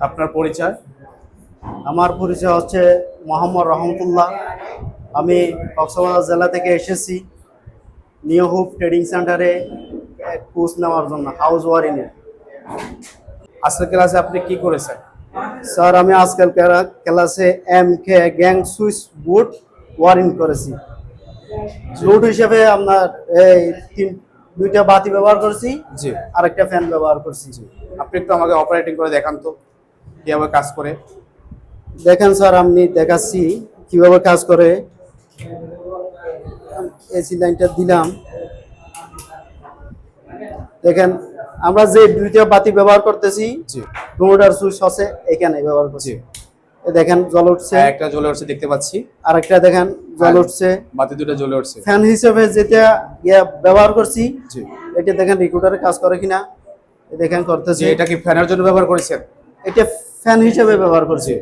আপনার পরিচয়? আমার পরিচয় হচ্ছে মোহাম্মদ রহমতুল্লাহ। আমি কক্সবাজার জেলা থেকে এসেছি নিউ হোপ ট্রেডিং সেন্টারে কোর্স নেওয়ার জন্য হাউস ওয়ারিংয়ের। আজকের ক্লাসে আপনি কি করেছেন? স্যার, আমি আজকাল ক্লাসে MK gang switch board wiring করেছি। লোড হিসেবে আপনার এই দুইটা বাতি ব্যবহার করছি, জি। আর একটা ফ্যান ব্যবহার করছি। আপনি একটু আমাকে অপারেটিং করে দেখান তো কিভাবে কাজ করে। দেখেন স্যার, আমি দেখাচ্ছি কিভাবে কাজ করে। এসি লাইনটা দিলাম, দেখেন আমরা যে দুইটা বাতি ব্যবহার করতেছি, জি দুটোটার সুইচ আছে এখানে ব্যবহার করছি। দেখেন জ্বল উঠছে, একটা জ্বলে উঠছে দেখতে পাচ্ছি, আরেকটা দেখেন জ্বল উঠছে। বাতি দুটো জ্বলে উঠছে। ফ্যান হিসেবে যেটা ব্যবহার করছি, জি। এটা দেখেন রেকর্ডারে কাজ করে কিনা, দেখেন করতেছে। এটা কি ফ্যানের জন্য ব্যবহার করেছেন? এটা ফ্যান হিসেবে ব্যবহার করছি।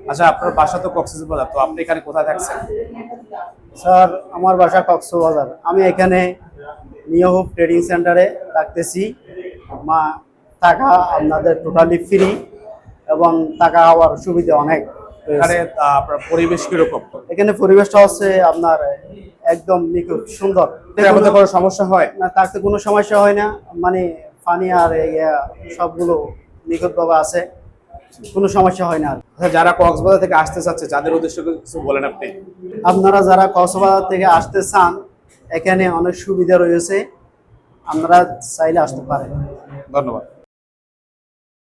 আচ্ছা, আপনার বাসা তো কক্সবাজার, তো আপনি এখানে কোথায় থাকছেন? স্যার, আমার বাসা কক্সবাজার। আমি এখানে নিউ হোপ ট্রেডিং সেন্টারে থাকতেছি। টাকা আপনাদের টোটালি ফ্রি এবং টাকা হওয়ার সুবিধা অনেক। এখানে আপনার পরিবেশ কিরকম? এখানে পরিবেশটা হচ্ছে আপনার একদম নিখুঁত সুন্দর। এর মধ্যে কোনো সমস্যা হয় না, থাকতে কোনো সমস্যা হয় না। মানে পানি আর সবগুলো নিখুঁতভাবে আছে, কোনো সমস্যা হয় না। আচ্ছা, যারা কক্সবাজার থেকে আসতে চাচ্ছে যাদের উদ্দেশ্যে কিছু বলেন আপনি। আপনারা যারা কক্সবাজার থেকে আসতে চান, এখানে অনেক সুবিধা রয়েছে, আপনারা চাইলে আসতে পারেন। ধন্যবাদ।